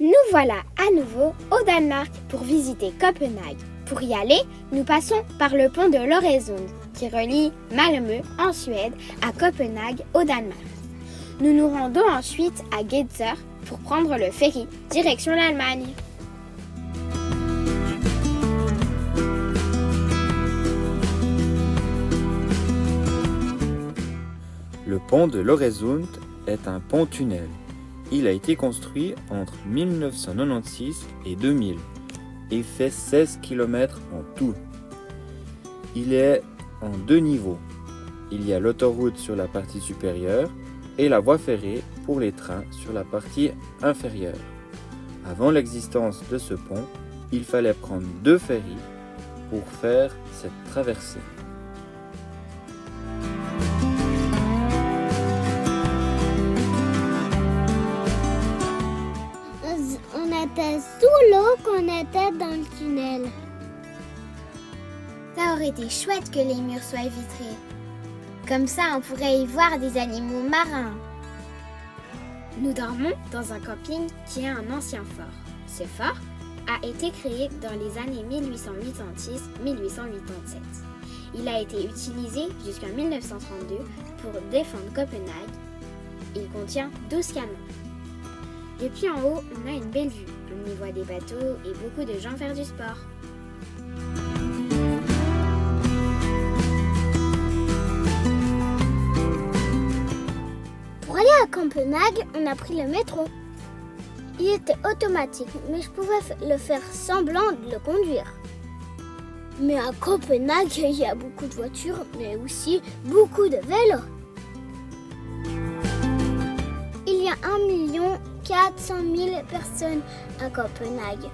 Nous voilà à nouveau au Danemark pour visiter Copenhague. Pour y aller, nous passons par le pont de l'Øresund qui relie Malmö en Suède à Copenhague au Danemark. Nous nous rendons ensuite à Gedser pour prendre le ferry direction l'Allemagne. Le pont de l'Øresund est un pont-tunnel. Il a été construit entre 1996 et 2000 et fait 16 km en tout. Il est en 2 niveaux. Il y a l'autoroute sur la partie supérieure et la voie ferrée pour les trains sur la partie inférieure. Avant l'existence de ce pont, il fallait prendre 2 ferries pour faire cette traversée. On était sous l'eau qu'on était dans le tunnel. Ça aurait été chouette que les murs soient vitrés. Comme ça, on pourrait y voir des animaux marins. Nous dormons dans un camping qui a un ancien fort. Ce fort a été créé dans les années 1886-1887. Il a été utilisé jusqu'en 1932 pour défendre Copenhague. Il contient 12 canons. Depuis en haut, on a une belle vue. On y voit des bateaux et beaucoup de gens faire du sport. Pour aller à Copenhague, on a pris le métro. Il était automatique, mais je pouvais le faire semblant de le conduire. Mais à Copenhague, il y a beaucoup de voitures, mais aussi beaucoup de vélos. Il y a 1 400 000 personnes à Copenhague.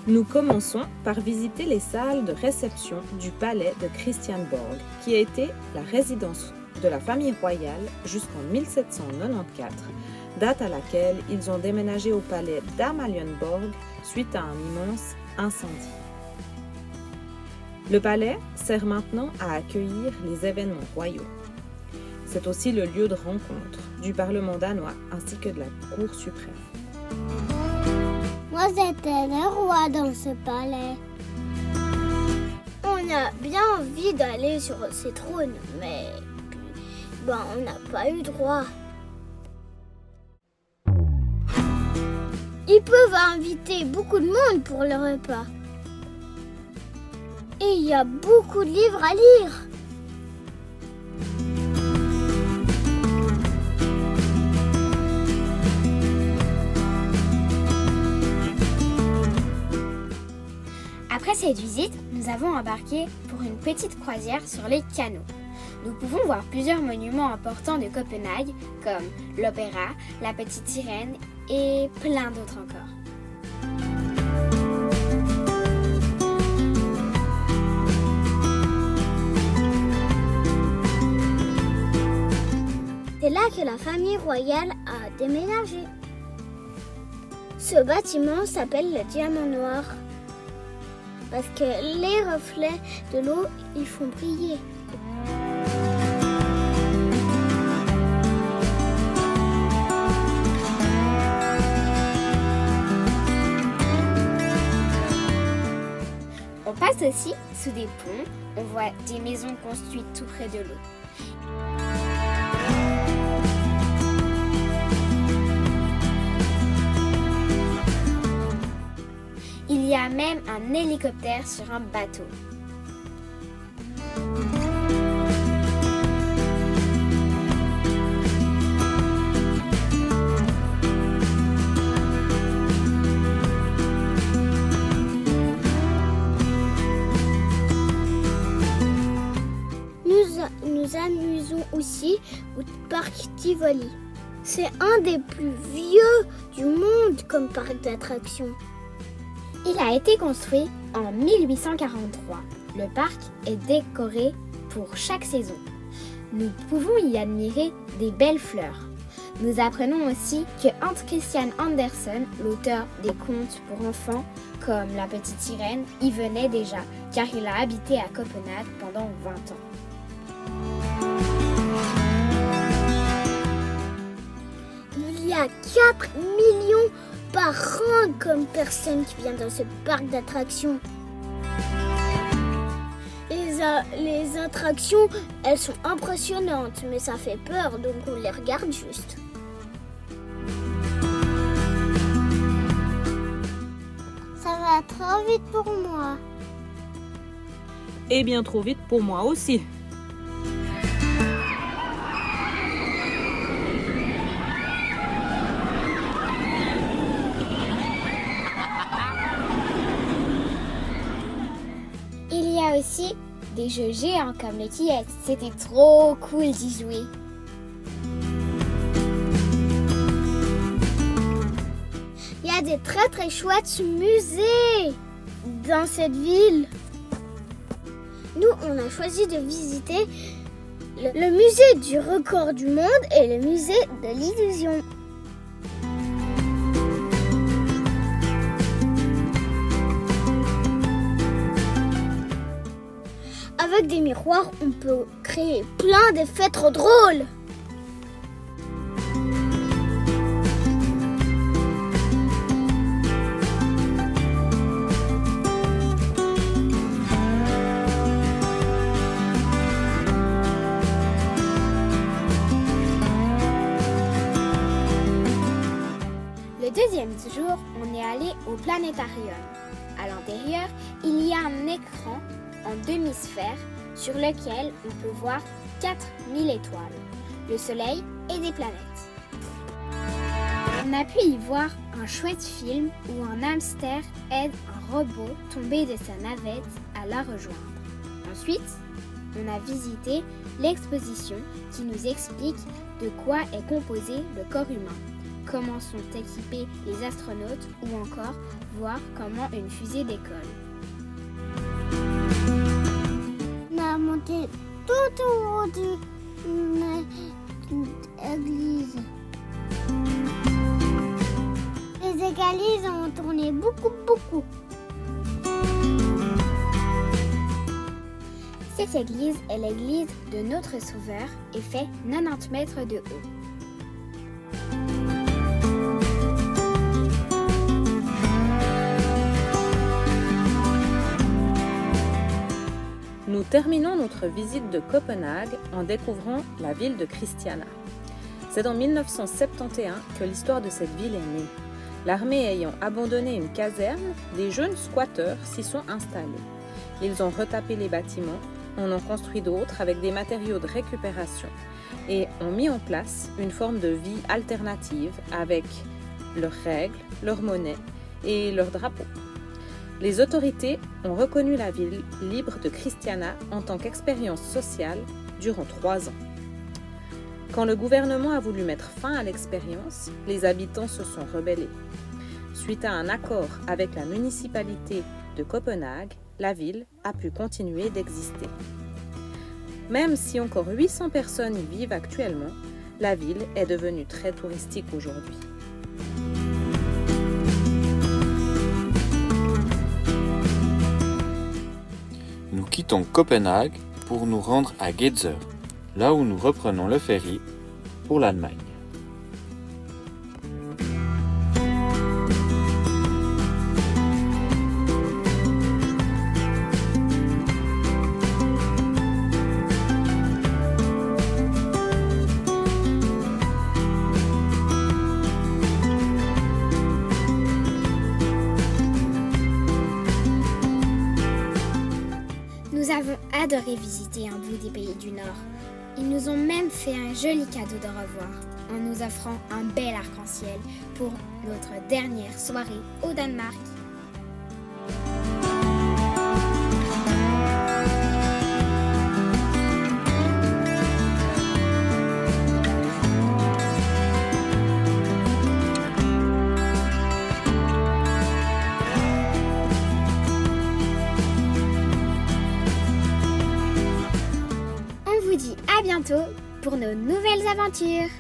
Nous commençons par visiter les salles de réception du palais de Christiansborg, qui a été la résidence de la famille royale jusqu'en 1794, date à laquelle ils ont déménagé au palais d'Amalienborg suite à un immense incendie. Le palais sert maintenant à accueillir les événements royaux. C'est aussi le lieu de rencontre du Parlement danois ainsi que de la Cour suprême. Moi, j'étais le roi dans ce palais. On a bien envie d'aller sur ces trônes, mais on n'a pas eu droit. Ils peuvent inviter beaucoup de monde pour le repas. Et il y a beaucoup de livres à lire. Après cette visite, nous avons embarqué pour une petite croisière sur les canaux. Nous pouvons voir plusieurs monuments importants de Copenhague, comme l'opéra, la petite sirène et plein d'autres encore. C'est là que la famille royale a déménagé. Ce bâtiment s'appelle le Diamant Noir parce que les reflets de l'eau, ils font briller. On passe aussi sous des ponts, on voit des maisons construites tout près de l'eau. Il y a même un hélicoptère sur un bateau. Nous amusons aussi au parc Tivoli. C'est un des plus vieux du monde comme parc d'attractions. Il a été construit en 1843. Le parc est décoré pour chaque saison. Nous pouvons y admirer des belles fleurs. Nous apprenons aussi que Hans Christian Andersen, l'auteur des contes pour enfants comme La Petite Sirène, y venait déjà car il a habité à Copenhague pendant 20 ans. a 4 millions par an comme personne qui vient dans ce parc d'attractions. Les attractions, elles sont impressionnantes, mais ça fait peur, donc on les regarde juste. Ça va trop vite pour moi. Et bien trop vite pour moi aussi. Il y a aussi des jeux géants comme les quillettes. C'était trop cool d'y jouer. Il y a des très très chouettes musées dans cette ville. Nous, on a choisi de visiter le musée du record du monde et le musée de l'illusion. Avec des miroirs, on peut créer plein d'effets trop drôles. Le deuxième jour, on est allé au planétarium. À l'intérieur, il y a un écran en demi-sphère sur lequel on peut voir 4000 étoiles, le soleil et des planètes. On a pu y voir un chouette film où un hamster aide un robot tombé de sa navette à la rejoindre. Ensuite, on a visité l'exposition qui nous explique de quoi est composé le corps humain, comment sont équipés les astronautes ou encore voir comment une fusée décolle. On a monté tout au haut de l'église. Les églises ont tourné beaucoup. Cette église est l'église de notre Sauveur et fait 90 mètres de haut. Nous terminons notre visite de Copenhague en découvrant la ville de Christiania. C'est en 1971 que l'histoire de cette ville est née. L'armée ayant abandonné une caserne, des jeunes squatteurs s'y sont installés. Ils ont retapé les bâtiments, en ont construit d'autres avec des matériaux de récupération et ont mis en place une forme de vie alternative avec leurs règles, leur monnaie et leurs drapeaux. Les autorités ont reconnu la ville libre de Christiania en tant qu'expérience sociale durant 3 ans. Quand le gouvernement a voulu mettre fin à l'expérience, les habitants se sont rebellés. Suite à un accord avec la municipalité de Copenhague, la ville a pu continuer d'exister. Même si encore 800 personnes y vivent actuellement, la ville est devenue très touristique aujourd'hui. Nous quittons Copenhague pour nous rendre à Gedser, là où nous reprenons le ferry pour l'Allemagne. Nous avons adoré visiter un bout des pays du Nord. Ils nous ont même fait un joli cadeau de revoir en nous offrant un bel arc-en-ciel pour notre dernière soirée au Danemark. On vous dit à bientôt pour nos nouvelles aventures.